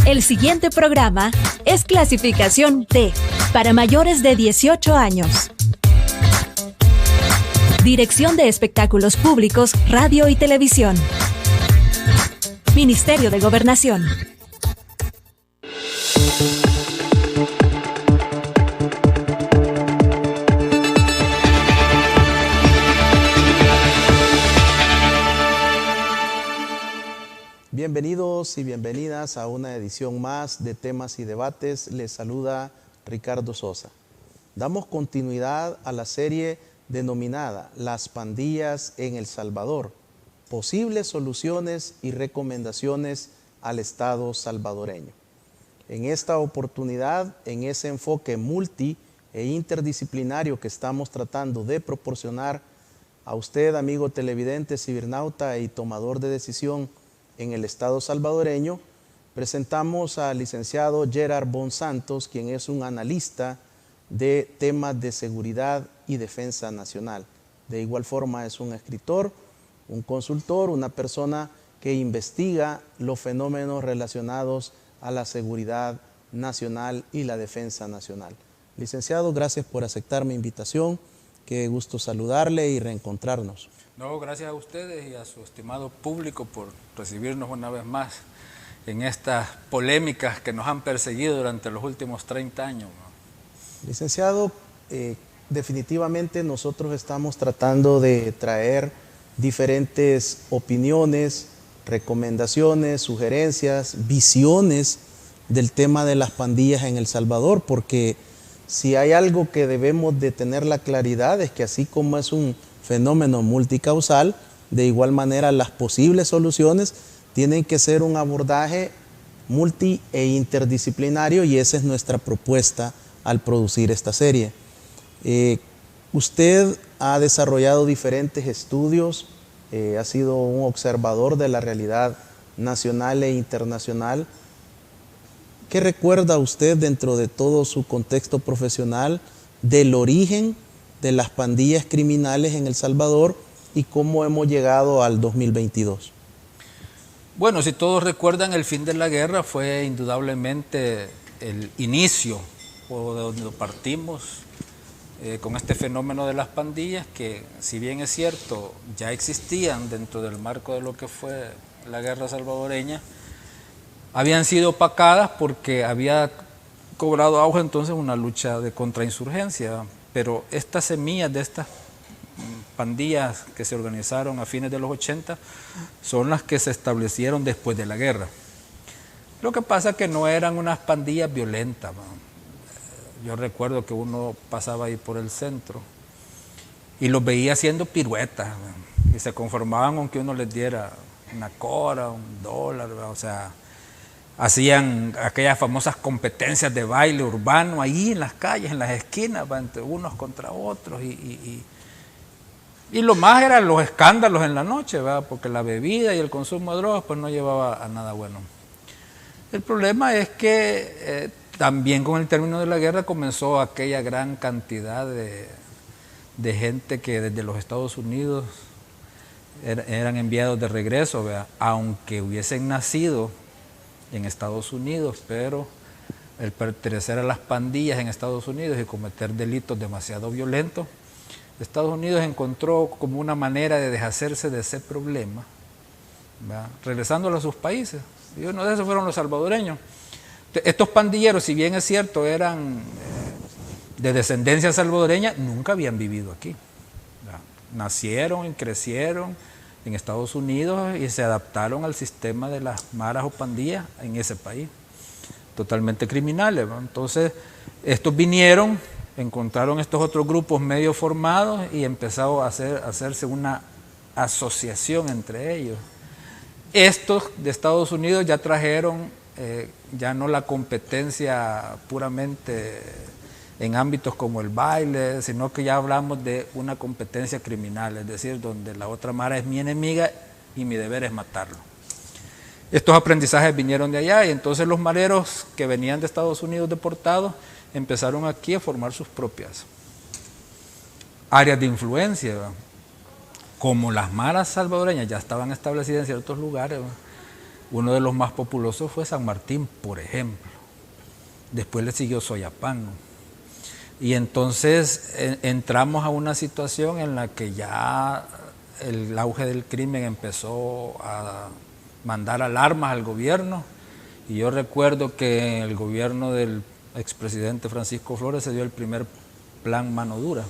El siguiente programa es clasificación D, para mayores de 18 años. Dirección de Espectáculos Públicos, Radio y Televisión. Ministerio de Gobernación. Bienvenidos y bienvenidas a una edición más de Temas y Debates. Les saluda Ricardo Sosa. Damos continuidad a la serie denominada Las pandillas en El Salvador, posibles soluciones y recomendaciones al Estado salvadoreño. En esta oportunidad, en ese enfoque multi e interdisciplinario que estamos tratando de proporcionar a usted, amigo televidente, cibernauta y tomador de decisión en el Estado salvadoreño, presentamos al licenciado Gerard Bonsantos, quien es un analista de temas de seguridad y defensa nacional. De igual forma es un escritor, un consultor, una persona que investiga los fenómenos relacionados a la seguridad nacional y la defensa nacional. Licenciado, gracias por aceptar mi invitación. Qué gusto saludarle y reencontrarnos. No, gracias a ustedes y a su estimado público por recibirnos una vez más en estas polémicas que nos han perseguido durante los últimos 30 años. Licenciado, definitivamente nosotros estamos tratando de traer diferentes opiniones, recomendaciones, sugerencias, visiones del tema de las pandillas en El Salvador, porque si hay algo que debemos de tener la claridad es que así como es un fenómeno multicausal, de igual manera las posibles soluciones tienen que ser un abordaje multi e interdisciplinario, y esa es nuestra propuesta al producir esta serie. Usted ha desarrollado diferentes estudios, ha sido un observador de la realidad nacional e internacional. ¿Qué recuerda usted dentro de todo su contexto profesional del origen de las pandillas criminales en El Salvador y cómo hemos llegado al 2022? Bueno, si todos recuerdan, el fin de la guerra fue indudablemente el inicio o de donde partimos con este fenómeno de las pandillas, que si bien es cierto ya existían dentro del marco de lo que fue la guerra salvadoreña, habían sido opacadas porque había cobrado auge entonces una lucha de contrainsurgencia, pero estas semillas de estas pandillas que se organizaron a fines de los 80 son las que se establecieron después de la guerra. Lo que pasa es que no eran unas pandillas violentas. Yo recuerdo que uno pasaba ahí por el centro y los veía haciendo piruetas, y se conformaban con que uno les diera una cora, $1, o sea, hacían aquellas famosas competencias de baile urbano ahí en las calles, en las esquinas, entre unos contra otros, y lo más eran los escándalos en la noche, ¿verdad? Porque la bebida y el consumo de drogas pues no llevaba a nada bueno. El problema es que también con el término de la guerra comenzó aquella gran cantidad de gente que desde los Estados Unidos eran enviados de regreso, ¿verdad? Aunque hubiesen nacido en Estados Unidos, pero el pertenecer a las pandillas en Estados Unidos y cometer delitos demasiado violentos, Estados Unidos encontró como una manera de deshacerse de ese problema, ¿verdad? Regresándolo a sus países, y uno de esos fueron los salvadoreños. Estos pandilleros, si bien es cierto, eran de descendencia salvadoreña, nunca habían vivido aquí, ¿verdad? Nacieron y crecieron en Estados Unidos y se adaptaron al sistema de las maras o pandillas en ese país, totalmente criminales, ¿no? Entonces, estos vinieron, encontraron estos otros grupos medio formados y empezaron a hacerse una asociación entre ellos. Estos de Estados Unidos ya trajeron ya no la competencia puramente en ámbitos como el baile, sino que ya hablamos de una competencia criminal, es decir, donde la otra mara es mi enemiga y mi deber es matarlo. Estos aprendizajes vinieron de allá, y entonces los mareros que venían de Estados Unidos deportados empezaron aquí a formar sus propias áreas de influencia, ¿verdad? Como las maras salvadoreñas ya estaban establecidas en ciertos lugares, ¿verdad? Uno de los más populosos fue San Martín, por ejemplo. Después le siguió Soyapango. Y entonces entramos a una situación en la que ya el auge del crimen empezó a mandar alarmas al gobierno. Y yo recuerdo que en el gobierno del expresidente Francisco Flores se dio el primer plan mano dura,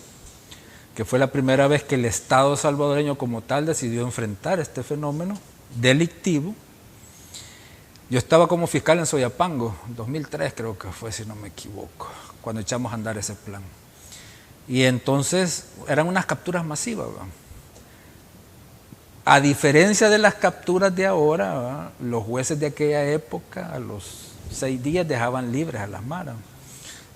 que fue la primera vez que el Estado salvadoreño como tal decidió enfrentar este fenómeno delictivo. Yo estaba como fiscal en Soyapango, 2003 creo que fue, si no me equivoco, cuando echamos a andar ese plan. Y entonces eran unas capturas masivas, ¿verdad? A diferencia de las capturas de ahora, ¿verdad? Los jueces de aquella época a los 6 días dejaban libres a las maras.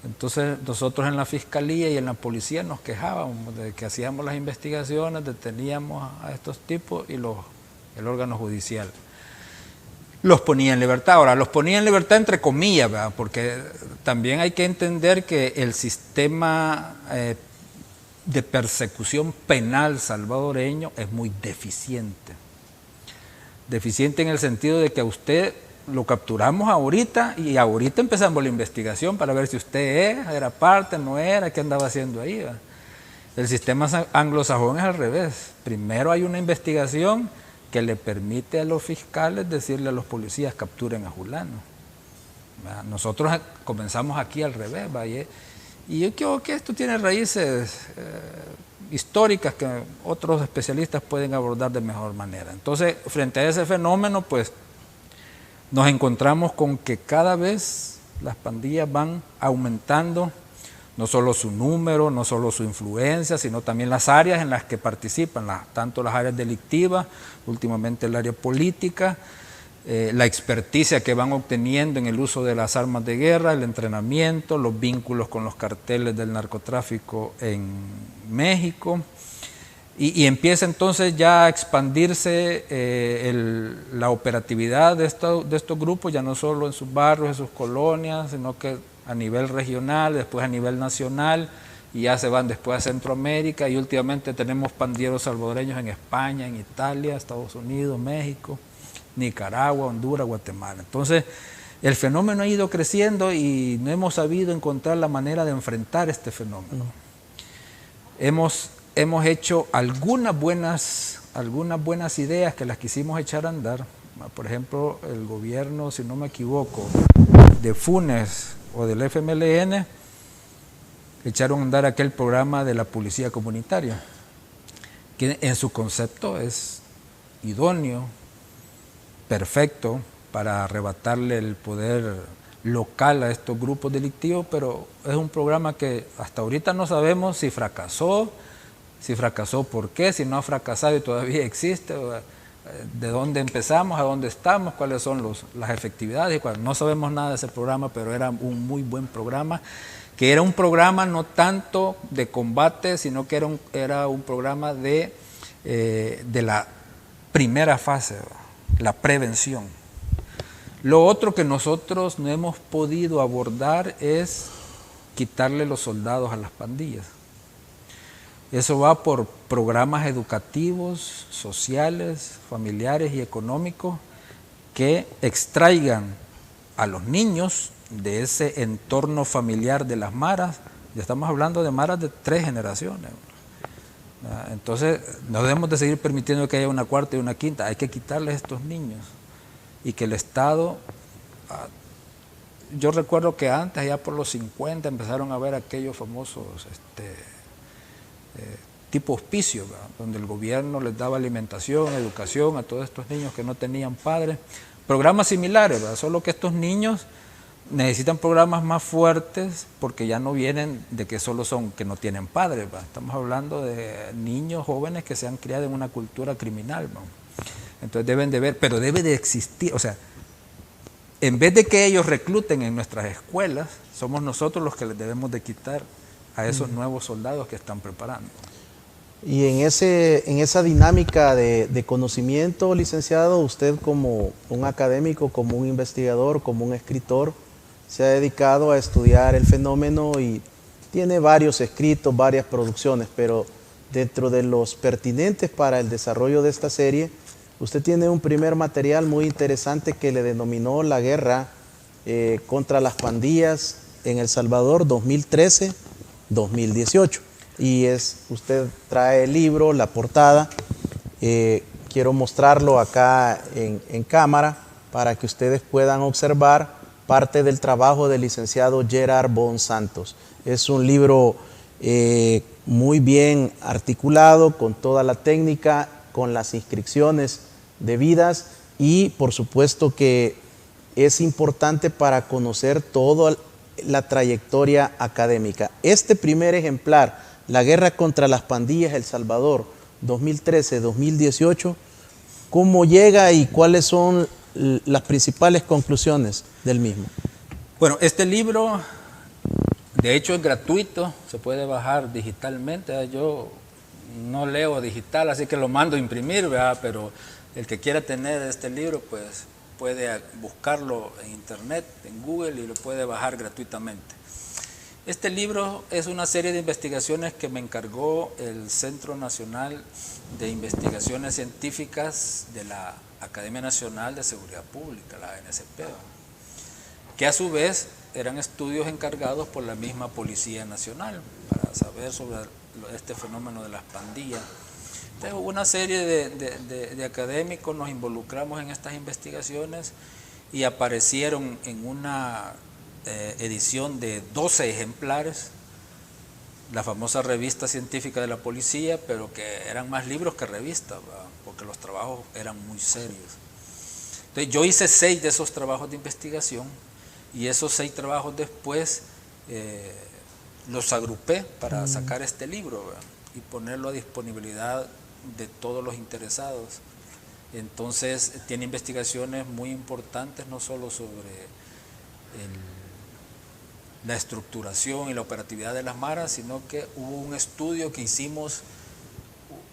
Entonces nosotros en la fiscalía y en la policía nos quejábamos de que hacíamos las investigaciones, deteníamos a estos tipos y el órgano judicial los ponía en libertad. Ahora, los ponía en libertad entre comillas, ¿verdad? Porque también hay que entender que el sistema de persecución penal salvadoreño es muy deficiente. Deficiente en el sentido de que a usted lo capturamos ahorita y ahorita empezamos la investigación para ver si usted era parte, no era, qué andaba haciendo ahí, ¿verdad? El sistema anglosajón es al revés. Primero hay una investigación que le permite a los fiscales decirle a los policías capturen a fulano. Nosotros comenzamos aquí al revés, ¿vale? Y yo creo que esto tiene raíces históricas que otros especialistas pueden abordar de mejor manera. Entonces, frente a ese fenómeno, pues nos encontramos con que cada vez las pandillas van aumentando, no solo su número, no solo su influencia, sino también las áreas en las que participan, tanto las áreas delictivas, últimamente el área política, la experticia que van obteniendo en el uso de las armas de guerra, el entrenamiento, los vínculos con los carteles del narcotráfico en México, y empieza entonces ya a expandirse la operatividad de estos grupos, ya no solo en sus barrios, en sus colonias, sino que a nivel regional, después a nivel nacional, y ya se van después a Centroamérica, y últimamente tenemos pandilleros salvadoreños en España, en Italia, Estados Unidos, México, Nicaragua, Honduras, Guatemala. Entonces, el fenómeno ha ido creciendo y no hemos sabido encontrar la manera de enfrentar este fenómeno. Hemos hecho algunas buenas ideas que las quisimos echar a andar. Por ejemplo, el gobierno, si no me equivoco, de Funes o del FMLN, echaron a andar aquel programa de la policía comunitaria, que en su concepto es idóneo, perfecto para arrebatarle el poder local a estos grupos delictivos, pero es un programa que hasta ahorita no sabemos si fracasó por qué, si no ha fracasado y todavía existe, de dónde empezamos, a dónde estamos, cuáles son las efectividades. No sabemos nada de ese programa, pero era un muy buen programa, que era un programa no tanto de combate, sino que era un programa de la primera fase, la prevención. Lo otro que nosotros no hemos podido abordar es quitarle los soldados a las pandillas. Eso va por programas educativos, sociales, familiares y económicos que extraigan a los niños de ese entorno familiar de las maras. Ya estamos hablando de maras de 3 generaciones. Entonces, no debemos de seguir permitiendo que haya una cuarta y una quinta. Hay que quitarles a estos niños y que el Estado... Yo recuerdo que antes, allá por los 50, empezaron a ver aquellos famosos tipo hospicio, ¿verdad? Donde el gobierno les daba alimentación, educación a todos estos niños que no tenían padres. Programas similares, ¿verdad? Solo que estos niños necesitan programas más fuertes porque ya no vienen de que solo son que no tienen padres, ¿verdad? Estamos hablando de niños jóvenes que se han criado en una cultura criminal, ¿no? Entonces deben de ver, pero debe de existir, o sea, en vez de que ellos recluten en nuestras escuelas, somos nosotros los que les debemos de quitar a esos nuevos soldados que están preparando. Y en esa dinámica de conocimiento, licenciado, usted como un académico, como un investigador, como un escritor, se ha dedicado a estudiar el fenómeno y tiene varios escritos, varias producciones, pero dentro de los pertinentes para el desarrollo de esta serie, Usted tiene un primer material muy interesante que le denominó la guerra contra las pandillas en El Salvador 2013-2018. Y usted trae el libro, la portada. Quiero mostrarlo acá en cámara para que ustedes puedan observar parte del trabajo del licenciado Gerard Bon Santos. Es un libro muy bien articulado, con toda la técnica, con las inscripciones debidas, y por supuesto que es importante para conocer toda la trayectoria académica. Este primer ejemplar, La guerra contra las pandillas El Salvador 2013-2018, ¿cómo llega y cuáles son las principales conclusiones del mismo? Bueno, este libro de hecho es gratuito, se puede bajar digitalmente. Yo no leo digital, así que lo mando a imprimir, ¿verdad? Pero el que quiera tener este libro, pues puede buscarlo en internet, en Google, y lo puede bajar gratuitamente. Este libro es una serie de investigaciones que me encargó el Centro Nacional de Investigaciones Científicas de la Academia Nacional de Seguridad Pública, la ANSP, que a su vez eran estudios encargados por la misma Policía Nacional para saber sobre este fenómeno de las pandillas. Entonces, una serie de académicos nos involucramos en estas investigaciones y aparecieron en una edición de 12 ejemplares, la famosa revista científica de la policía, pero que eran más libros que revistas, ¿verdad? Porque los trabajos eran muy serios. Entonces yo hice 6 de esos trabajos de investigación, y esos 6 trabajos después los agrupé para sacar este libro, ¿verdad? Y ponerlo a disponibilidad de todos los interesados. Entonces tiene investigaciones muy importantes, no solo sobre la estructuración y la operatividad de las maras, sino que hubo un estudio que hicimos,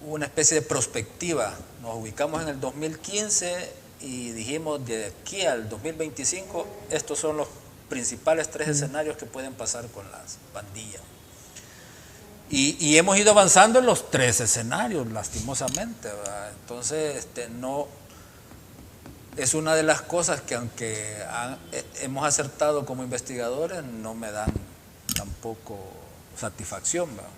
una especie de prospectiva. Nos ubicamos en el 2015 y dijimos, de aquí al 2025 estos son los principales 3 escenarios que pueden pasar con las pandillas. Y hemos ido avanzando en los 3 escenarios, lastimosamente, ¿verdad? Entonces no es una de las cosas que, aunque hemos acertado como investigadores, no me dan tampoco satisfacción, ¿verdad?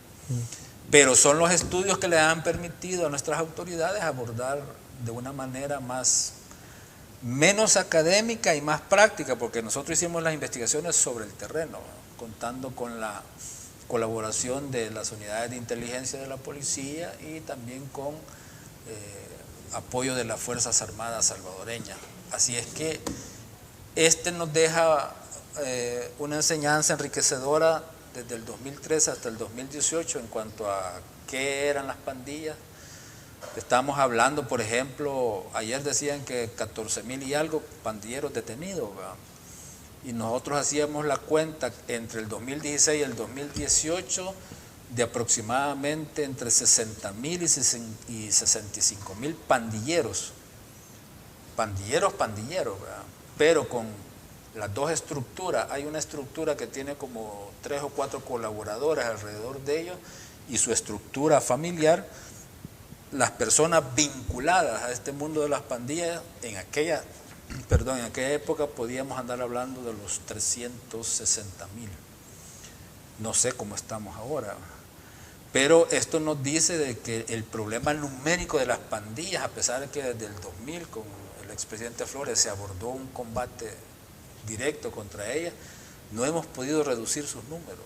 Pero son los estudios que le han permitido a nuestras autoridades abordar de una manera menos académica y más práctica, porque nosotros hicimos las investigaciones sobre el terreno, ¿verdad? Contando con la colaboración de las unidades de inteligencia de la policía y también con apoyo de las Fuerzas Armadas salvadoreñas. Así es que nos deja una enseñanza enriquecedora desde el 2013 hasta el 2018 en cuanto a qué eran las pandillas. Estamos hablando, por ejemplo, ayer decían que 14,000 y algo pandilleros detenidos, ¿verdad? Y nosotros hacíamos la cuenta entre el 2016 y el 2018 de aproximadamente entre 60,000 y 65,000 pandilleros, ¿verdad? Pero con las 2 estructuras. Hay una estructura que tiene como 3 o 4 colaboradores alrededor de ellos, y su estructura familiar. Las personas vinculadas a este mundo de las pandillas en aquella época podíamos andar hablando de los 360,000. No sé cómo estamos ahora, pero esto nos dice de que el problema numérico de las pandillas, a pesar de que desde el 2000 con el expresidente Flores se abordó un combate directo contra ellas, no hemos podido reducir sus números.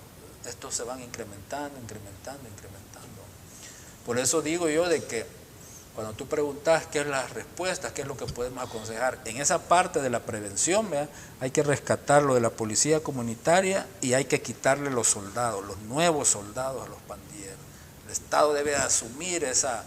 Estos se van incrementando. Por eso digo yo de que cuando tú preguntas qué es la respuesta, qué es lo que podemos aconsejar, en esa parte de la prevención, ¿verdad? Hay que rescatar lo de la policía comunitaria y hay que quitarle los soldados, los nuevos soldados a los pandilleros. El Estado debe asumir esa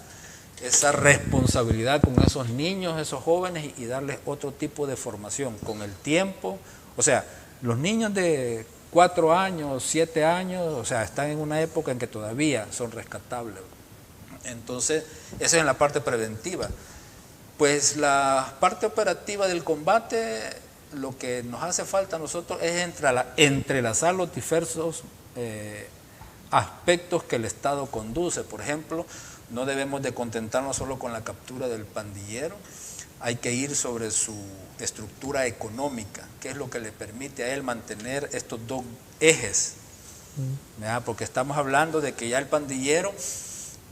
responsabilidad con esos niños, esos jóvenes, y darles otro tipo de formación con el tiempo. O sea, los niños de 4 años, 7 años, o sea, están en una época en que todavía son rescatables. Entonces, eso es en la parte preventiva. Pues la parte operativa del combate, lo que nos hace falta a nosotros es entrelazar los diversos aspectos que el Estado conduce. Por ejemplo, No debemos de contentarnos solo con la captura del pandillero, hay que ir sobre su estructura económica, que es lo que le permite a él mantener estos dos ejes. ¿Verdad? Porque estamos hablando de que ya el pandillero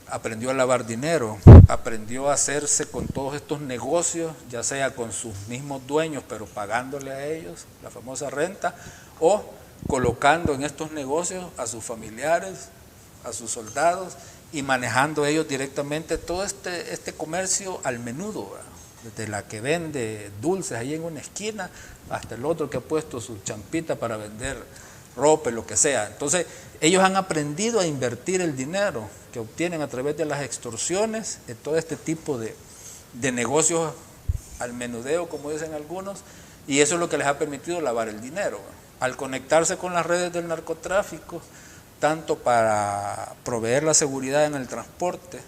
aprendió a lavar dinero, aprendió a hacerse con todos estos negocios, ya sea con sus mismos dueños, pero pagándole a ellos la famosa renta, o colocando en estos negocios a sus familiares, a sus soldados, y manejando ellos directamente todo este comercio al menudo, ¿verdad? Desde la que vende dulces ahí en una esquina hasta el otro que ha puesto su champita para vender ropa, lo que sea. Entonces ellos han aprendido a invertir el dinero que obtienen a través de las extorsiones en todo este tipo de negocios al menudeo, como dicen algunos, y eso es lo que les ha permitido lavar el dinero, ¿verdad? Al conectarse con las redes del narcotráfico, tanto para proveer la seguridad en el transporte,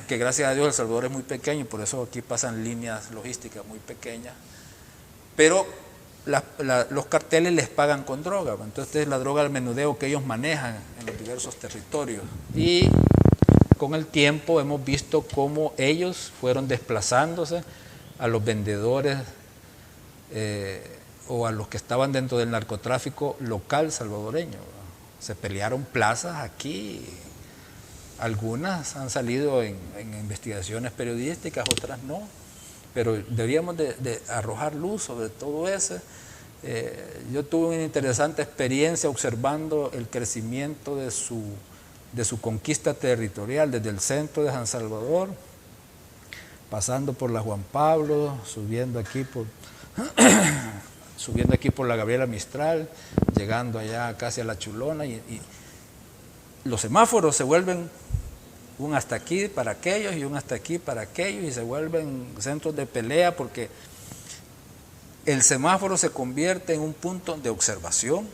que gracias a Dios El Salvador es muy pequeño y por eso aquí pasan líneas logísticas muy pequeñas, pero los carteles les pagan con droga, entonces es la droga al menudeo que ellos manejan en los diversos territorios, y con el tiempo hemos visto cómo ellos fueron desplazándose a los vendedores o a los que estaban dentro del narcotráfico local salvadoreño. Se pelearon plazas aquí, algunas han salido en investigaciones periodísticas, otras no, pero deberíamos de arrojar luz sobre todo eso. Yo tuve una interesante experiencia observando el crecimiento de su conquista territorial desde el centro de San Salvador, pasando por la Juan Pablo, subiendo aquí por la Gabriela Mistral, llegando allá casi a la Chulona, y los semáforos se vuelven un hasta aquí para aquellos y un hasta aquí para aquellos, y se vuelven centros de pelea porque el semáforo se convierte en un punto de observación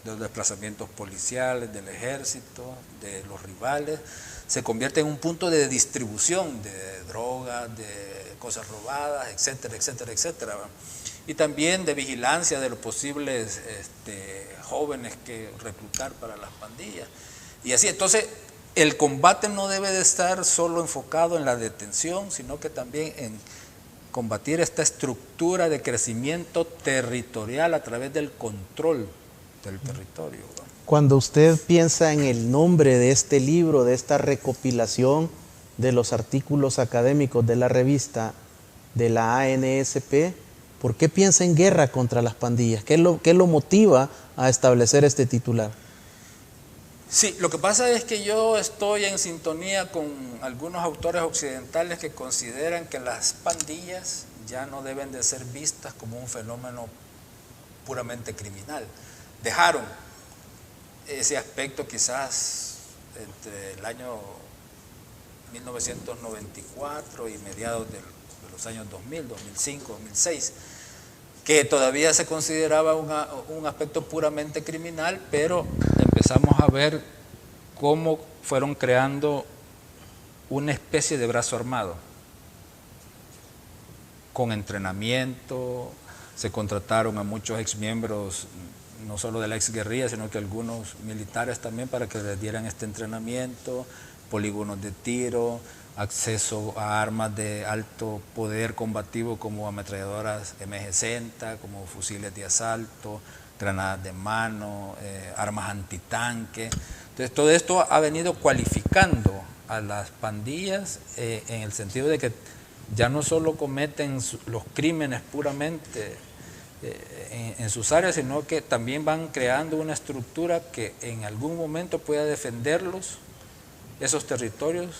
de los desplazamientos policiales, del ejército, de los rivales, se convierte en un punto de distribución de drogas, de cosas robadas, etcétera, etcétera, etcétera, ¿verdad? Y también de vigilancia de los posibles jóvenes que reclutar para las pandillas. Y así, entonces, el combate no debe de estar solo enfocado en la detención, sino que también en combatir esta estructura de crecimiento territorial a través del control del territorio, ¿no? Cuando usted piensa en el nombre de este libro, de esta recopilación de los artículos académicos de la revista de la ANSP, ¿por qué piensa en guerra contra las pandillas? ¿Qué lo motiva a establecer este titular? Sí, lo que pasa es que yo estoy en sintonía con algunos autores occidentales que consideran que las pandillas ya no deben de ser vistas como un fenómeno puramente criminal. Dejaron ese aspecto quizás entre el año 1994 y mediados de los años 2000, 2005, 2006, que todavía se consideraba un aspecto puramente criminal, pero empezamos a ver cómo fueron creando una especie de brazo armado, con entrenamiento, se contrataron a muchos exmiembros, no solo de la exguerrilla, sino que algunos militares también para que les dieran este entrenamiento, polígonos de tiro, acceso a armas de alto poder combativo como ametralladoras M60, como fusiles de asalto, granadas de mano, armas antitanque. Entonces todo esto ha venido cualificando a las pandillas en el sentido de que ya no solo cometen los crímenes puramente en sus áreas, sino que también van creando una estructura que en algún momento pueda defenderlos, esos territorios,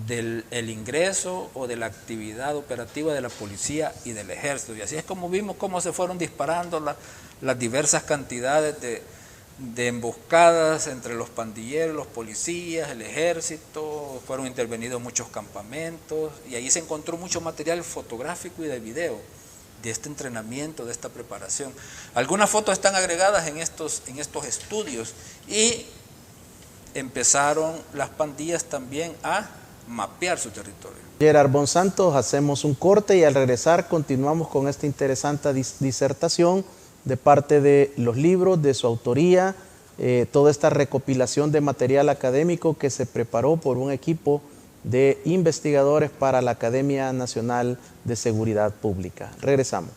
del ingreso o de la actividad operativa de la policía y del ejército. Y así es como vimos cómo se fueron disparando las diversas cantidades de emboscadas entre los pandilleros, los policías, el ejército. Fueron intervenidos muchos campamentos y ahí se encontró mucho material fotográfico y de video de este entrenamiento, de esta preparación. Algunas fotos están agregadas en estos estudios, y empezaron las pandillas también a mapear su territorio. Gerard Bonsantos, hacemos un corte y al regresar continuamos con esta interesante disertación de parte de los libros de su autoría, toda esta recopilación de material académico que se preparó por un equipo de investigadores para la Academia Nacional de Seguridad Pública. Regresamos.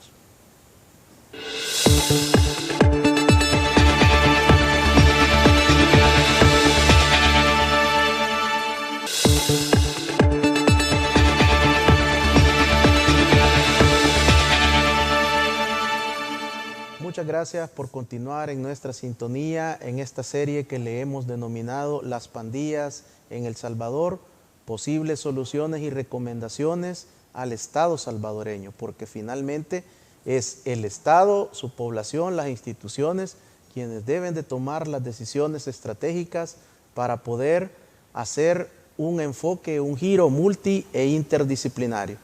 Muchas gracias por continuar en nuestra sintonía en esta serie que le hemos denominado Las pandillas en El Salvador, posibles soluciones y recomendaciones al Estado salvadoreño, porque finalmente es el Estado, su población, las instituciones, quienes deben de tomar las decisiones estratégicas para poder hacer un enfoque, un giro multi e interdisciplinario.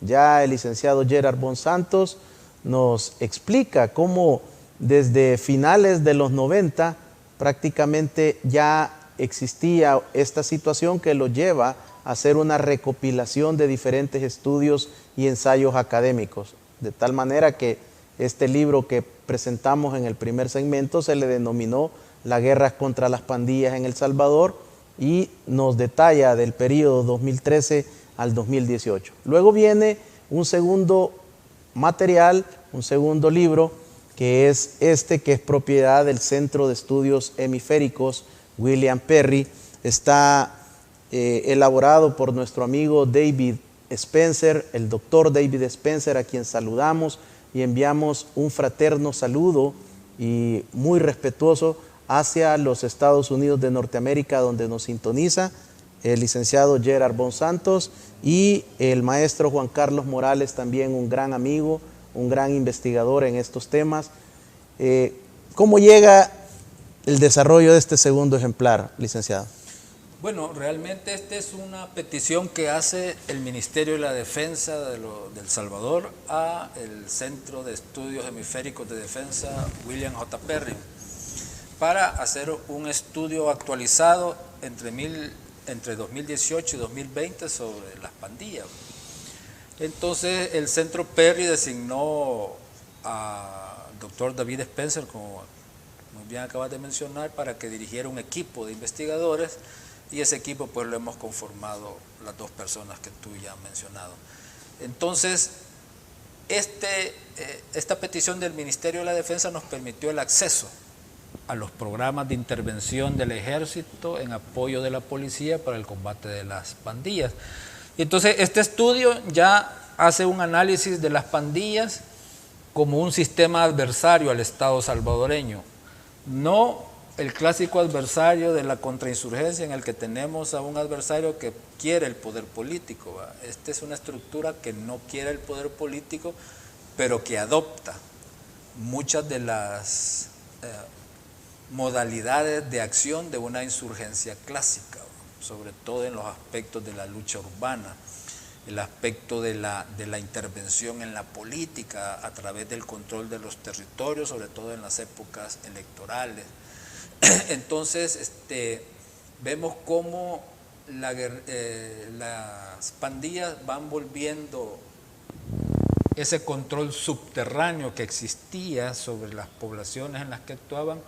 Ya el licenciado Gerard Bonsantos nos explica cómo desde finales de los 90 prácticamente ya existía esta situación que lo lleva a hacer una recopilación de diferentes estudios y ensayos académicos, de tal manera que este libro que presentamos en el primer segmento se le denominó La guerra contra las pandillas en El Salvador y nos detalla del periodo 2013 al 2018. Luego viene un segundo material, un segundo libro, que es este, que es propiedad del Centro de Estudios Hemisféricos William Perry. Está elaborado por nuestro amigo David Spencer, el doctor David Spencer, a quien saludamos y enviamos un fraterno saludo y muy respetuoso hacia los Estados Unidos de Norteamérica, donde nos sintoniza el licenciado Gerard Bonsantos y el maestro Juan Carlos Morales, también un gran amigo, un gran investigador en estos temas. ¿Cómo llega el desarrollo de este segundo ejemplar, licenciado? Bueno, realmente esta es una petición que hace el Ministerio de la Defensa del Salvador a el Centro de Estudios Hemisféricos de Defensa William J. Perry para hacer un estudio actualizado entre 2018 y 2020 sobre las pandillas. Entonces el Centro Perry designó al doctor David Spencer, como muy bien acabas de mencionar, para que dirigiera un equipo de investigadores, y ese equipo pues lo hemos conformado las dos personas que tú ya has mencionado. Entonces esta petición del Ministerio de la Defensa nos permitió el acceso a los programas de intervención del ejército en apoyo de la policía para el combate de las pandillas. Y entonces este estudio ya hace un análisis de las pandillas como un sistema adversario al Estado salvadoreño, no el clásico adversario de la contrainsurgencia en el que tenemos a un adversario que quiere el poder político. Esta es una estructura que no quiere el poder político, pero que adopta muchas de las modalidades de acción de una insurgencia clásica, sobre todo en los aspectos de la lucha urbana, el aspecto de la intervención en la política a través del control de los territorios, sobre todo en las épocas electorales. Entonces vemos cómo las pandillas van volviendo ese control subterráneo que existía sobre las poblaciones en las que actuaban,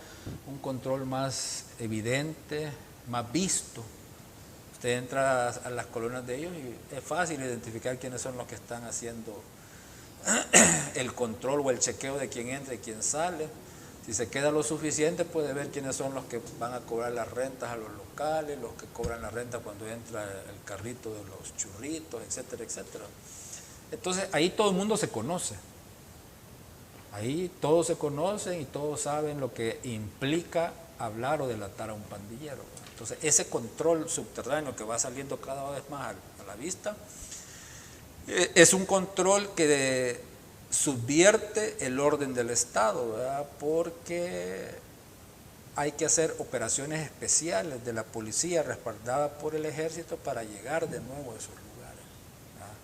un control más evidente, más visto. Usted entra a las colonias de ellos y es fácil identificar quiénes son los que están haciendo el control o el chequeo de quién entra y quién sale. Si se queda lo suficiente, puede ver quiénes son los que van a cobrar las rentas a los locales, los que cobran la renta cuando entra el carrito de los churritos, etcétera, etcétera. Entonces ahí todo el mundo se conoce, ahí todos se conocen y todos saben lo que implica hablar o delatar a un pandillero. Entonces ese control subterráneo que va saliendo cada vez más a la vista es un control que subvierte el orden del Estado, ¿verdad? Porque hay que hacer operaciones especiales de la policía respaldada por el ejército para llegar de nuevo a esos lugares, ¿verdad?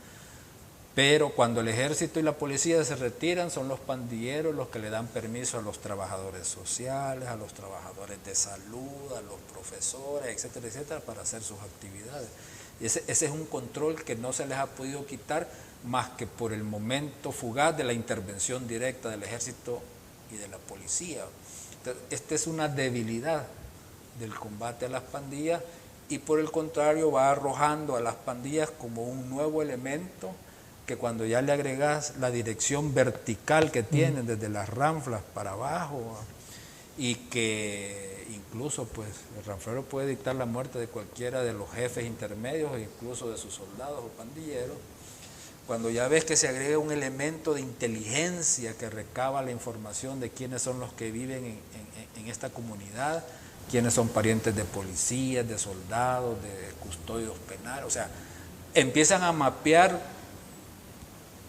Pero cuando el ejército y la policía se retiran, son los pandilleros los que le dan permiso a los trabajadores sociales, a los trabajadores de salud, a los profesores, etcétera, etcétera, para hacer sus actividades. Y ese es un control que no se les ha podido quitar más que por el momento fugaz de la intervención directa del ejército y de la policía. Esta es una debilidad del combate a las pandillas y por el contrario va arrojando a las pandillas como un nuevo elemento que cuando ya le agregas la dirección vertical que tienen desde las ranflas para abajo y que incluso pues el ranflero puede dictar la muerte de cualquiera de los jefes intermedios e incluso de sus soldados o pandilleros. Cuando ya ves que se agrega un elemento de inteligencia que recaba la información de quiénes son los que viven en esta comunidad, quiénes son parientes de policías, de soldados, de custodios penales, o sea, empiezan a mapear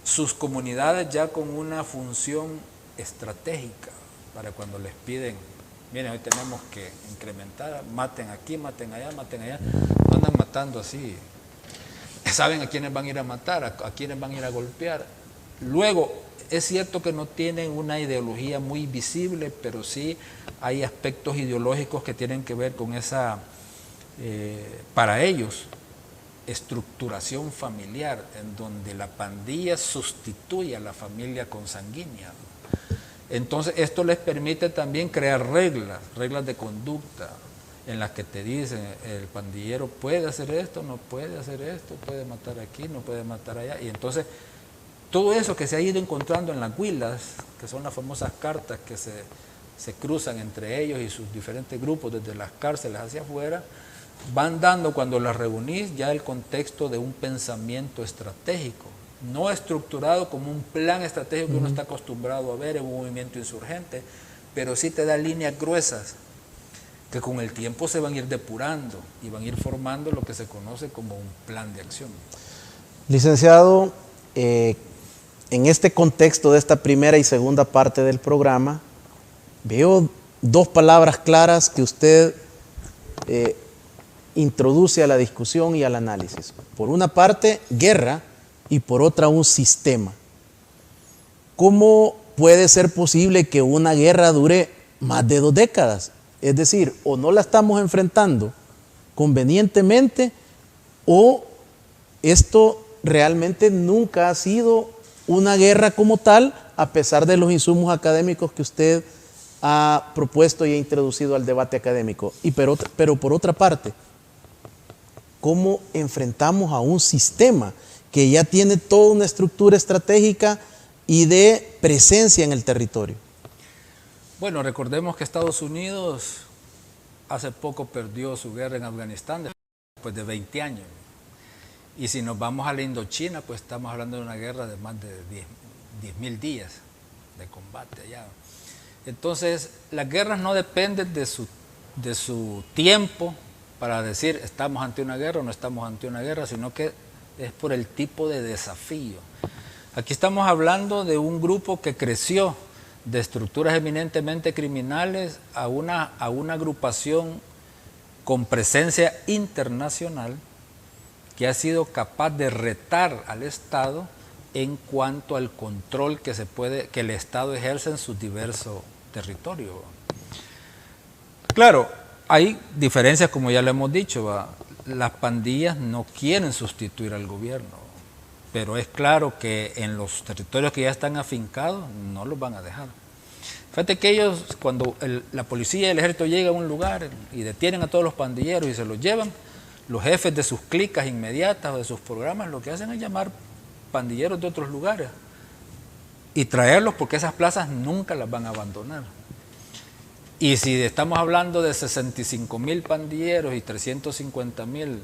sus comunidades ya con una función estratégica para cuando les piden, miren, hoy tenemos que incrementar, maten aquí, maten allá, no andan matando así. Saben a quiénes van a ir a matar, a quiénes van a ir a golpear. Luego, es cierto que no tienen una ideología muy visible, pero sí hay aspectos ideológicos que tienen que ver con esa, para ellos, estructuración familiar, en donde la pandilla sustituye a la familia consanguínea. Entonces, esto les permite también crear reglas de conducta, en las que te dicen, el pandillero puede hacer esto, no puede hacer esto, puede matar aquí, no puede matar allá. Y entonces, todo eso que se ha ido encontrando en las huilas, que son las famosas cartas que se cruzan entre ellos y sus diferentes grupos desde las cárceles hacia afuera, van dando cuando las reunís ya el contexto de un pensamiento estratégico, no estructurado como un plan estratégico que uno está acostumbrado a ver en un movimiento insurgente, pero sí te da líneas gruesas que con el tiempo se van a ir depurando y van a ir formando lo que se conoce como un plan de acción. Licenciado, en este contexto de esta primera y segunda parte del programa, veo dos palabras claras que usted introduce a la discusión y al análisis. Por una parte, guerra, y por otra, un sistema. ¿Cómo puede ser posible que una guerra dure más de 2 décadas? Es decir, o no la estamos enfrentando convenientemente, o esto realmente nunca ha sido una guerra como tal, a pesar de los insumos académicos que usted ha propuesto y ha introducido al debate académico. Pero por otra parte, ¿cómo enfrentamos a un sistema que ya tiene toda una estructura estratégica y de presencia en el territorio? Bueno, recordemos que Estados Unidos hace poco perdió su guerra en Afganistán después de 20 años. Y si nos vamos a la Indochina, pues estamos hablando de una guerra de más de 10.000 días de combate allá. Entonces, las guerras no dependen de su tiempo para decir estamos ante una guerra o no estamos ante una guerra, sino que es por el tipo de desafío. Aquí estamos hablando de un grupo que creció de estructuras eminentemente criminales a una agrupación con presencia internacional que ha sido capaz de retar al Estado en cuanto al control que el Estado ejerce en sus diversos territorios. Claro, hay diferencias, como ya lo hemos dicho, ¿va? Las pandillas no quieren sustituir al gobierno, pero es claro que en los territorios que ya están afincados no los van a dejar. Fíjate que ellos, cuando la policía y el ejército llegan a un lugar y detienen a todos los pandilleros y se los llevan, los jefes de sus clicas inmediatas o de sus programas lo que hacen es llamar pandilleros de otros lugares y traerlos, porque esas plazas nunca las van a abandonar. Y si estamos hablando de 65.000 pandilleros y 350.000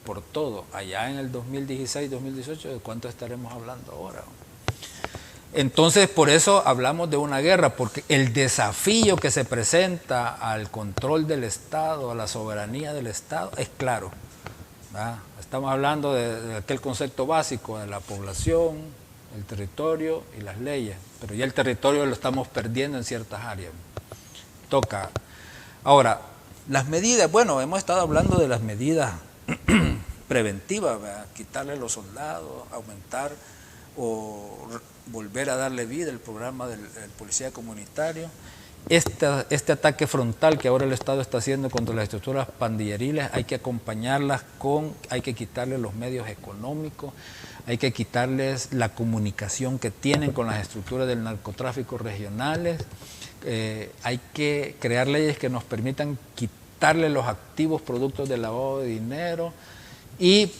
por todo, allá en el 2016-2018, ¿de cuánto estaremos hablando ahora? Entonces, por eso hablamos de una guerra, porque el desafío que se presenta al control del Estado, a la soberanía del Estado, es claro, ¿verdad? Estamos hablando de aquel concepto básico de la población, el territorio y las leyes, pero ya el territorio lo estamos perdiendo en ciertas áreas. Toca. Ahora, las medidas, bueno, hemos estado hablando de las medidas preventivas, ¿verdad? Quitarle los soldados, aumentar o volver a darle vida al programa del policía comunitario este ataque frontal que ahora el Estado está haciendo contra las estructuras pandilleriles, hay que acompañarlas hay que quitarles los medios económicos, hay que quitarles la comunicación que tienen con las estructuras del narcotráfico regionales, hay que crear leyes que nos permitan quitarle los activos productos del lavado de dinero, y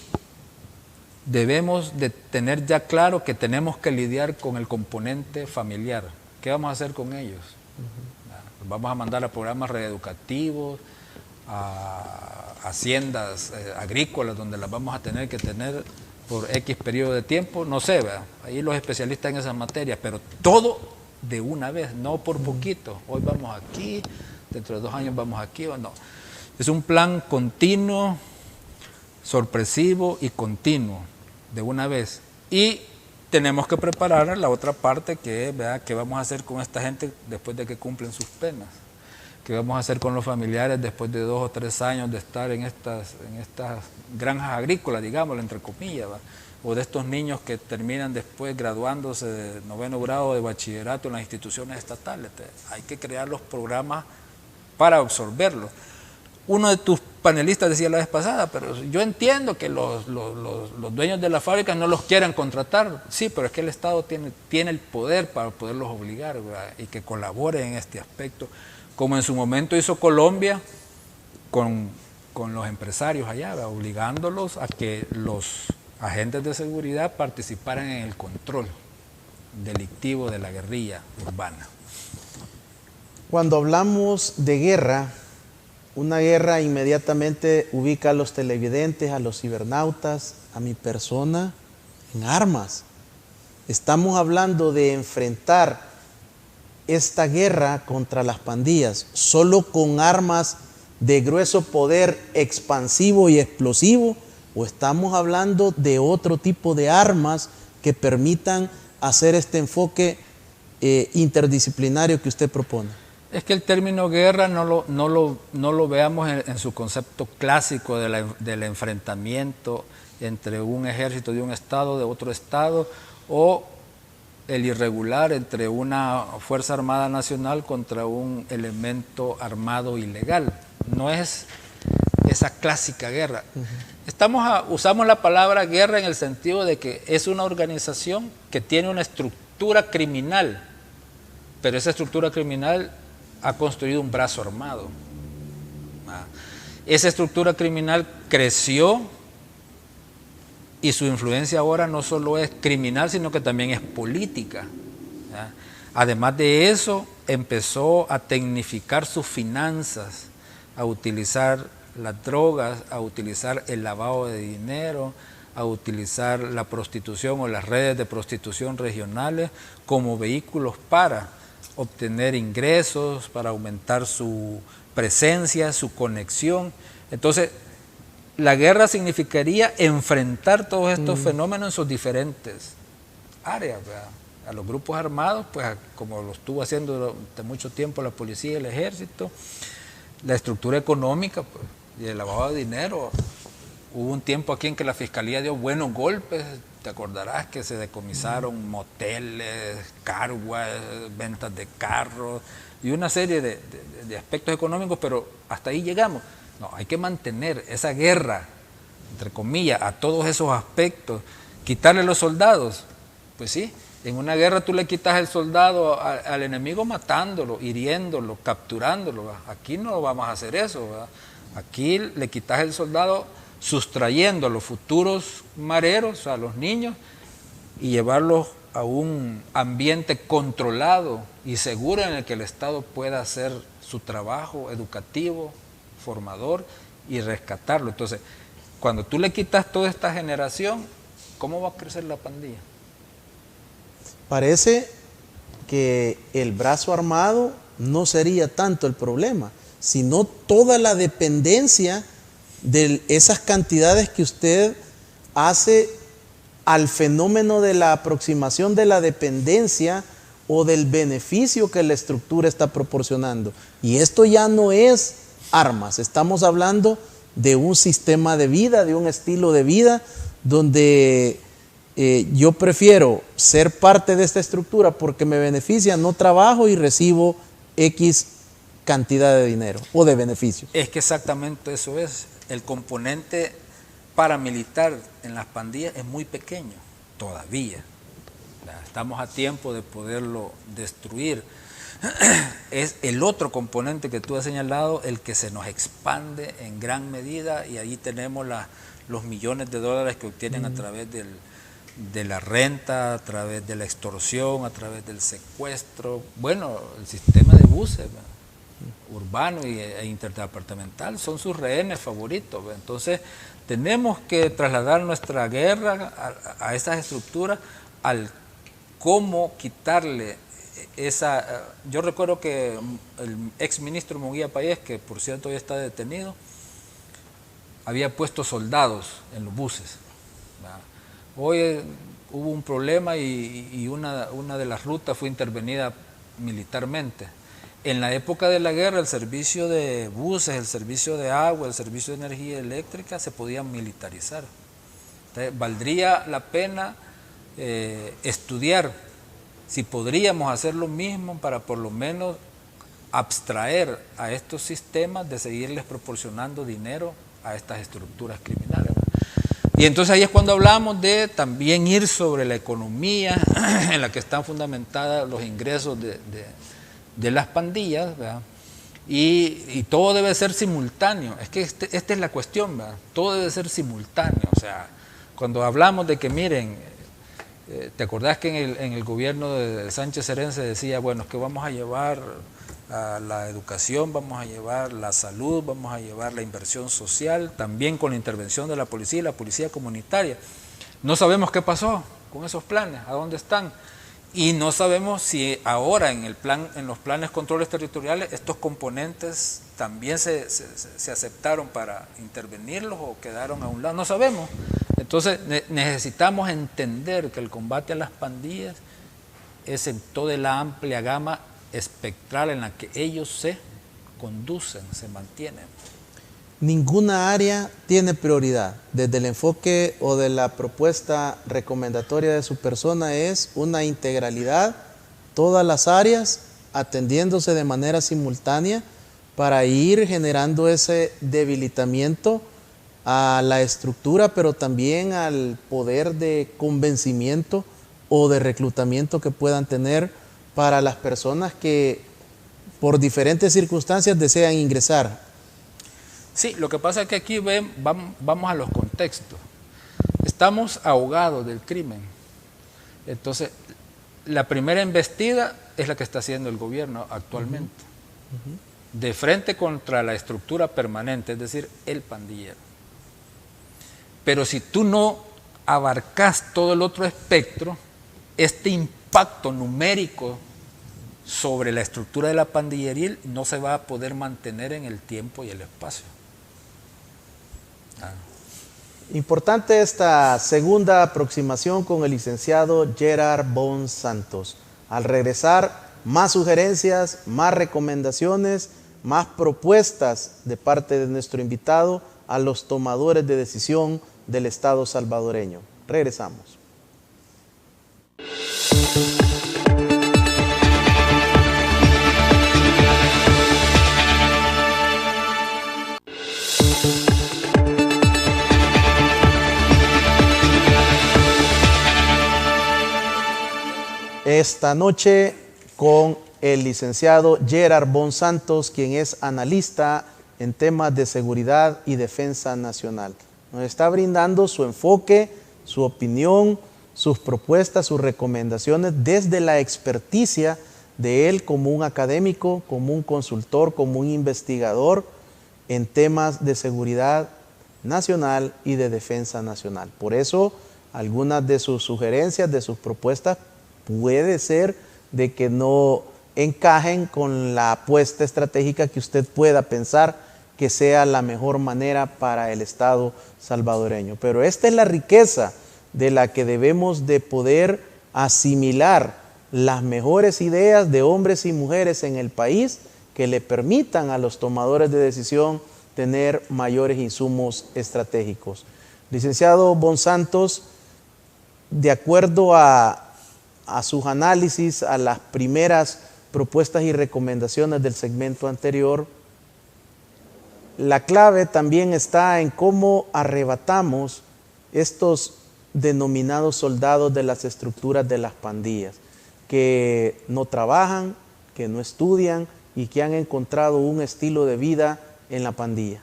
debemos de tener ya claro que tenemos que lidiar con el componente familiar. ¿Qué vamos a hacer con ellos? Vamos a mandar a programas reeducativos, a haciendas agrícolas donde las vamos a tener que tener por X periodo de tiempo, no sé, ¿verdad? Ahí los especialistas en esas materias, pero todo de una vez, no por poquito. Hoy vamos aquí, dentro de 2 años vamos aquí o no. Es un plan continuo, sorpresivo y continuo, de una vez. Y tenemos que preparar la otra parte, que es, ¿verdad?, qué vamos a hacer con esta gente después de que cumplen sus penas. ¿Qué vamos a hacer con los familiares después de 2 o 3 años de estar en estas granjas agrícolas, digámoslo, entre comillas, ¿verdad? O de estos niños que terminan después graduándose de 9º grado de bachillerato en las instituciones estatales? Hay que crear los programas para absorberlos. Uno de tus panelistas decía la vez pasada, pero yo entiendo que los dueños de las fábricas no los quieran contratar. Sí, pero es que el Estado tiene el poder para poderlos obligar, ¿verdad?, y que colaboren en este aspecto, como en su momento hizo Colombia con los empresarios allá, ¿verdad?, obligándolos a que los agentes de seguridad participaran en el control delictivo de la guerrilla urbana. Cuando hablamos de guerra, una guerra inmediatamente ubica a los televidentes, a los cibernautas, a mi persona, en armas. Estamos hablando de enfrentar esta guerra contra las pandillas solo con armas de grueso poder expansivo y explosivo, o estamos hablando de otro tipo de armas que permitan hacer este enfoque interdisciplinario que usted propone. Es que el término guerra no lo veamos en su concepto clásico del enfrentamiento entre un ejército de un estado, de otro estado, o el irregular entre una Fuerza Armada Nacional contra un elemento armado ilegal. No es esa clásica guerra. Usamos la palabra guerra en el sentido de que es una organización que tiene una estructura criminal, pero esa estructura criminal ha construido un brazo armado. Esa estructura criminal creció y su influencia ahora no solo es criminal, sino que también es política. Además de eso, empezó a tecnificar sus finanzas, a utilizar las drogas, a utilizar el lavado de dinero, a utilizar la prostitución o las redes de prostitución regionales como vehículos para obtener ingresos, para aumentar su presencia, su conexión. Entonces, la guerra significaría enfrentar todos estos fenómenos en sus diferentes áreas, ¿verdad? A los grupos armados, pues como lo estuvo haciendo durante mucho tiempo la policía y el ejército, la estructura económica, pues, y el lavado de dinero. Hubo un tiempo aquí en que la fiscalía dio buenos golpes. Te acordarás que se decomisaron moteles, carguas, ventas de carros y una serie de aspectos económicos, pero hasta ahí llegamos. No, hay que mantener esa guerra, entre comillas, a todos esos aspectos. Quitarle los soldados, pues sí, en una guerra tú le quitas el soldado al enemigo matándolo, hiriéndolo, capturándolo, ¿verdad? Aquí no vamos a hacer eso, ¿verdad? Aquí le quitas el soldado sustrayendo a los futuros mareros, a los niños, y llevarlos a un ambiente controlado y seguro en el que el Estado pueda hacer su trabajo educativo, formador y rescatarlo. Entonces, cuando tú le quitas toda esta generación, ¿cómo va a crecer la pandilla? Parece que el brazo armado no sería tanto el problema, sino toda la dependencia de esas cantidades que usted hace al fenómeno de la aproximación de la dependencia o del beneficio que la estructura está proporcionando. Y esto ya no es armas, estamos hablando de un sistema de vida, de un estilo de vida, donde yo prefiero ser parte de esta estructura porque me beneficia, no trabajo y recibo X cantidad de dinero o de beneficio. Es que exactamente eso es. El componente paramilitar en las pandillas es muy pequeño, todavía. Estamos a tiempo de poderlo destruir. Es el otro componente que tú has señalado, el que se nos expande en gran medida, y ahí tenemos los millones de dólares que obtienen a través de la renta, a través de la extorsión, a través del secuestro. Bueno, el sistema de buses urbano e interdepartamental son sus rehenes favoritos. Entonces tenemos que trasladar nuestra guerra a esas estructuras, al cómo quitarle esa. Yo recuerdo que el ex ministro Munguía Payés, que por cierto ya está detenido, había puesto soldados en los buses. Hoy hubo un problema y una de las rutas fue intervenida militarmente. En la época de la guerra, el servicio de buses, el servicio de agua, el servicio de energía eléctrica se podían militarizar. Entonces, valdría la pena estudiar si podríamos hacer lo mismo para por lo menos abstraer a estos sistemas de seguirles proporcionando dinero a estas estructuras criminales. Y entonces ahí es cuando hablamos de también ir sobre la economía en la que están fundamentados los ingresos de las pandillas, ¿verdad? Y todo debe ser simultáneo. Es que esta es la cuestión, ¿verdad? Todo debe ser simultáneo. O sea, cuando hablamos de que, miren, ¿te acordás que en el gobierno de Sánchez Serén se decía, bueno, es que vamos a llevar a la educación, vamos a llevar la salud, vamos a llevar la inversión social, también con la intervención de la policía y la policía comunitaria? No sabemos qué pasó con esos planes, a dónde están. Y no sabemos si ahora en los planes controles territoriales estos componentes también se aceptaron para intervenirlos o quedaron a un lado. No sabemos. Entonces necesitamos entender que el combate a las pandillas es en toda la amplia gama espectral en la que ellos se conducen, se mantienen. Ninguna área tiene prioridad. Desde el enfoque o de la propuesta recomendatoria de su persona es una integralidad, todas las áreas atendiéndose de manera simultánea para ir generando ese debilitamiento a la estructura, pero también al poder de convencimiento o de reclutamiento que puedan tener para las personas que por diferentes circunstancias desean ingresar. Sí, lo que pasa es que aquí vamos a los contextos. Estamos ahogados del crimen. Entonces, la primera embestida es la que está haciendo el gobierno actualmente. De frente contra la estructura permanente, es decir, el pandillero. Pero si tú no abarcas todo el otro espectro, este impacto numérico sobre la estructura de la pandilleril no se va a poder mantener en el tiempo y el espacio. Importante esta segunda aproximación con el licenciado Gerard Bon Santos. Al regresar, más sugerencias, más recomendaciones, más propuestas de parte de nuestro invitado a los tomadores de decisión del Estado salvadoreño. Regresamos. Esta noche con el licenciado Gerard Bon Santos, quien es analista en temas de seguridad y defensa nacional. Nos está brindando su enfoque, su opinión, sus propuestas, sus recomendaciones desde la experticia de él como un académico, como un consultor, como un investigador en temas de seguridad nacional y de defensa nacional. Por eso, algunas de sus sugerencias, de sus propuestas, puede ser de que no encajen con la apuesta estratégica que usted pueda pensar que sea la mejor manera para el Estado salvadoreño. Pero esta es la riqueza de la que debemos de poder asimilar las mejores ideas de hombres y mujeres en el país que le permitan a los tomadores de decisión tener mayores insumos estratégicos. Licenciado Bon Santos, de acuerdo a sus análisis, a las primeras propuestas y recomendaciones del segmento anterior, la clave también está en cómo arrebatamos estos denominados soldados de las estructuras de las pandillas, que no trabajan, que no estudian y que han encontrado un estilo de vida en la pandilla.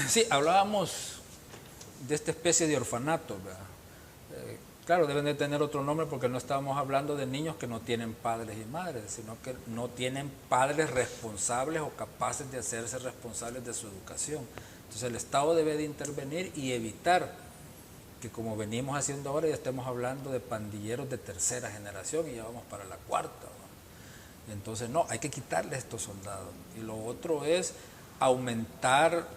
Sí, hablábamos de esta especie de orfanato, ¿verdad? Claro, deben de tener otro nombre porque no estábamos hablando de niños que no tienen padres y madres, sino que no tienen padres responsables o capaces de hacerse responsables de su educación. Entonces el Estado debe de intervenir y evitar que, como venimos haciendo ahora, ya estemos hablando de pandilleros de tercera generación y ya vamos para la cuarta, ¿no? Entonces no, hay que quitarle estos soldados. Y lo otro es aumentar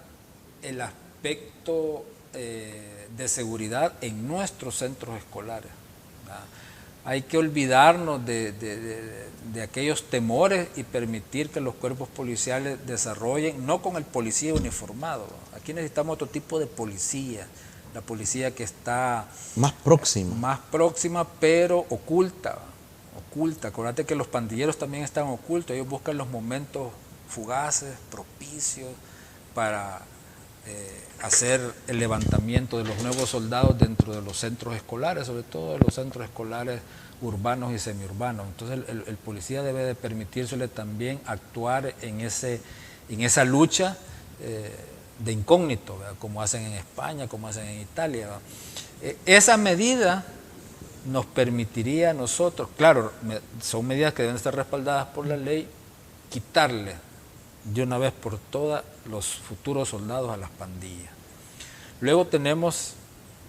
el aspecto de seguridad en nuestros centros escolares, ¿verdad? Hay que olvidarnos de aquellos temores y permitir que los cuerpos policiales desarrollen, no con el policía uniformado. Aquí necesitamos otro tipo de policía, la policía que está más próxima, pero oculta. Acuérdate que los pandilleros también están ocultos, ellos buscan los momentos fugaces, propicios para hacer el levantamiento de los nuevos soldados dentro de los centros escolares, sobre todo de los centros escolares urbanos y semiurbanos. Entonces el policía debe de permitírsele también actuar en esa lucha de incógnito, ¿verdad? Como hacen en España, como hacen en Italia, ¿verdad? Esa medida nos permitiría a nosotros, claro, son medidas que deben estar respaldadas por la ley, quitarle de una vez por todas los futuros soldados a las pandillas. Luego tenemos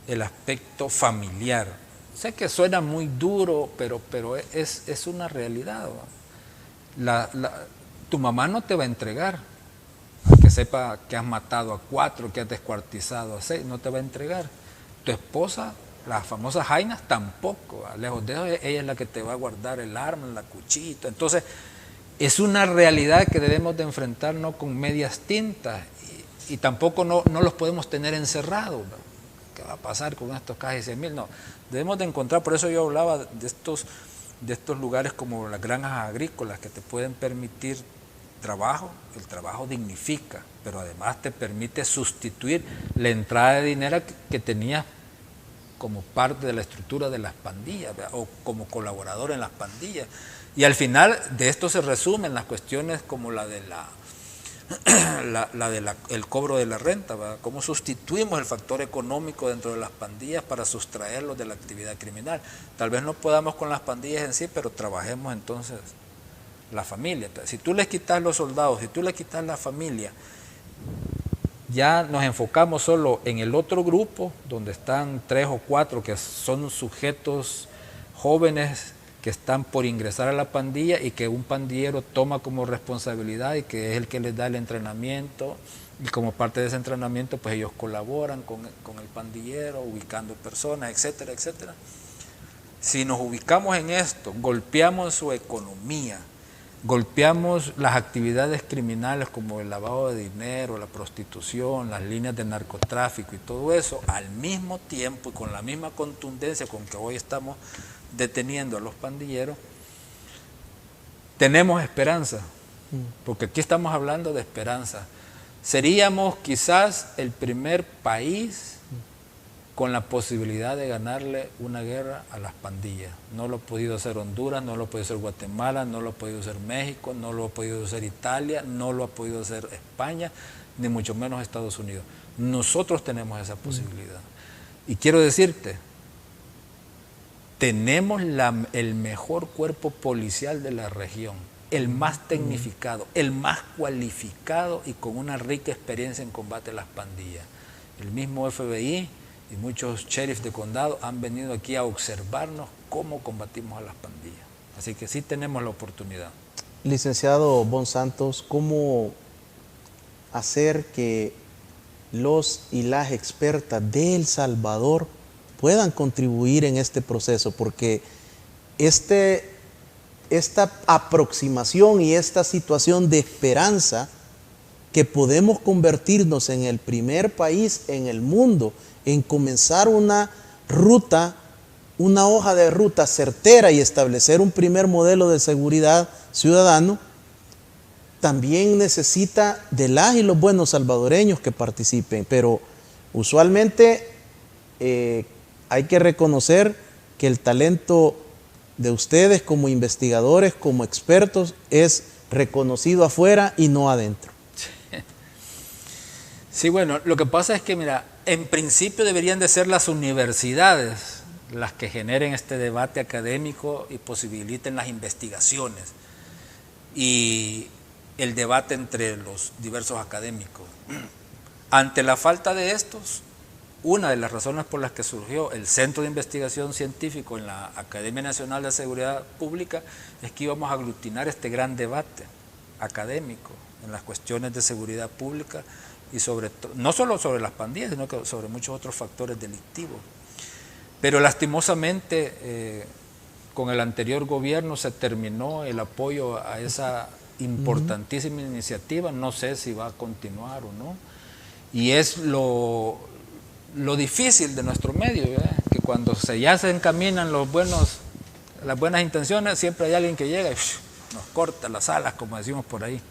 el aspecto familiar. Sé que suena muy duro, pero es una realidad, ¿no? Tu mamá no te va a entregar, aunque sepa que has matado a 4, que has descuartizado a 6, no te va a entregar. Tu esposa, las famosas jainas, tampoco. Lejos de eso, ella es la que te va a guardar el arma, la cuchita. Entonces, es una realidad que debemos de enfrentar no con medias tintas y tampoco no los podemos tener encerrados, ¿no? ¿Qué va a pasar con estos casi 100,000? No, debemos de encontrar, por eso yo hablaba de estos lugares como las granjas agrícolas que te pueden permitir trabajo. El trabajo dignifica, pero además te permite sustituir la entrada de dinero que tenías como parte de la estructura de las pandillas, ¿verdad? O como colaborador en las pandillas. Y al final de esto se resumen las cuestiones como la de el cobro de la renta, ¿verdad? Cómo sustituimos el factor económico dentro de las pandillas para sustraerlos de la actividad criminal. Tal vez no podamos con las pandillas en sí, pero trabajemos entonces la familia. Si tú les quitas los soldados, si tú les quitas la familia, ya nos enfocamos solo en el otro grupo, donde están 3 o 4 que son sujetos jóvenes que están por ingresar a la pandilla y que un pandillero toma como responsabilidad y que es el que les da el entrenamiento, y como parte de ese entrenamiento pues ellos colaboran con el pandillero, ubicando personas, etcétera, etcétera. Si nos ubicamos en esto, golpeamos su economía, golpeamos las actividades criminales como el lavado de dinero, la prostitución, las líneas de narcotráfico y todo eso, al mismo tiempo y con la misma contundencia con que hoy estamos deteniendo a los pandilleros, tenemos esperanza, porque aquí estamos hablando de esperanza. Seríamos quizás el primer país con la posibilidad de ganarle una guerra a las pandillas. No lo ha podido hacer Honduras, no lo ha podido hacer Guatemala, no lo ha podido hacer México, no lo ha podido hacer Italia, no lo ha podido hacer España, ni mucho menos Estados Unidos. Nosotros tenemos esa posibilidad. Y quiero decirte, tenemos el mejor cuerpo policial de la región, el más tecnificado, el más cualificado y con una rica experiencia en combate a las pandillas. El mismo FBI y muchos sheriffs de condado han venido aquí a observarnos cómo combatimos a las pandillas. Así que sí tenemos la oportunidad. Licenciado Bon Santos, ¿cómo hacer que los y las expertas de El Salvador puedan contribuir en este proceso? Porque esta aproximación y esta situación de esperanza que podemos convertirnos en el primer país en el mundo en comenzar una ruta una hoja de ruta certera y establecer un primer modelo de seguridad ciudadano, también necesita de las y los buenos salvadoreños que participen, pero usualmente hay que reconocer que el talento de ustedes como investigadores, como expertos, es reconocido afuera y no adentro. Sí, bueno, lo que pasa es que, mira, en principio deberían de ser las universidades las que generen este debate académico y posibiliten las investigaciones y el debate entre los diversos académicos. Ante la falta de estos, una de las razones por las que surgió el Centro de Investigación Científico en la Academia Nacional de Seguridad Pública es que íbamos a aglutinar este gran debate académico en las cuestiones de seguridad pública y no solo sobre las pandillas, sino que sobre muchos otros factores delictivos. Pero lastimosamente con el anterior gobierno se terminó el apoyo a esa importantísima iniciativa, no sé si va a continuar o no, y es lo difícil de nuestro medio, ¿verdad? Que cuando ya se encaminan las buenas intenciones, siempre hay alguien que llega y nos corta las alas, como decimos por ahí.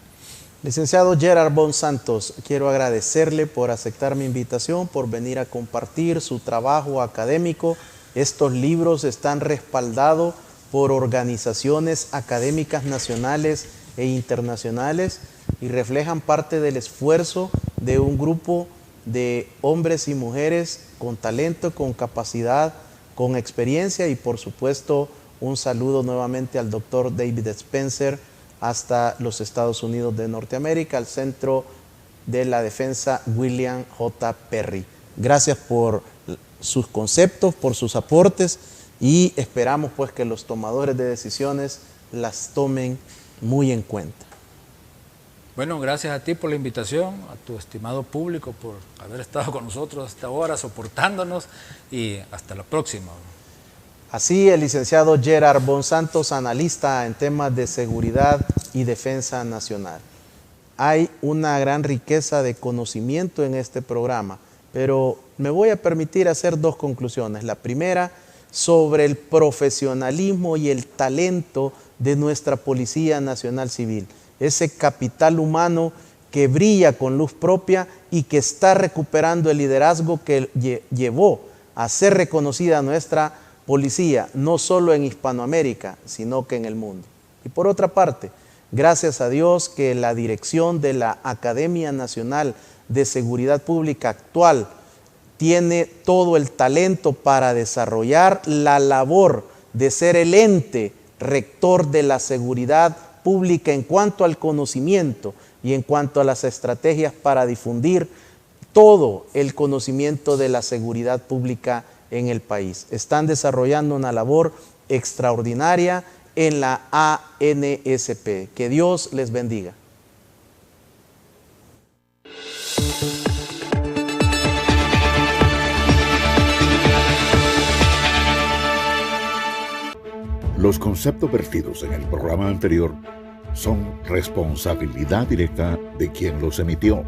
Licenciado Gerard Bon Santos, quiero agradecerle por aceptar mi invitación, por venir a compartir su trabajo académico. Estos libros están respaldados por organizaciones académicas nacionales e internacionales y reflejan parte del esfuerzo de un grupo de hombres y mujeres con talento, con capacidad, con experiencia, y por supuesto un saludo nuevamente al doctor David Spencer hasta los Estados Unidos de Norteamérica, al Centro de la Defensa William J. Perry. Gracias por sus conceptos, por sus aportes, y esperamos pues que los tomadores de decisiones las tomen muy en cuenta. Bueno, gracias a ti por la invitación, a tu estimado público por haber estado con nosotros hasta ahora, soportándonos, y hasta la próxima. Así, el licenciado Gerard Bon Santos, analista en temas de seguridad y defensa nacional. Hay una gran riqueza de conocimiento en este programa, pero me voy a permitir hacer dos conclusiones. La primera, sobre el profesionalismo y el talento de nuestra Policía Nacional Civil. Ese capital humano que brilla con luz propia y que está recuperando el liderazgo que llevó a ser reconocida nuestra policía, no solo en Hispanoamérica, sino que en el mundo. Y por otra parte, gracias a Dios que la dirección de la Academia Nacional de Seguridad Pública actual tiene todo el talento para desarrollar la labor de ser el ente rector de la seguridad pública en cuanto al conocimiento y en cuanto a las estrategias para difundir todo el conocimiento de la seguridad pública en el país. Están desarrollando una labor extraordinaria en la ANSP. Que Dios les bendiga. Los conceptos vertidos en el programa anterior son responsabilidad directa de quien los emitió.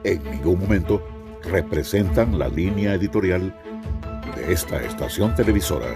En ningún momento representan la línea editorial de esta estación televisora.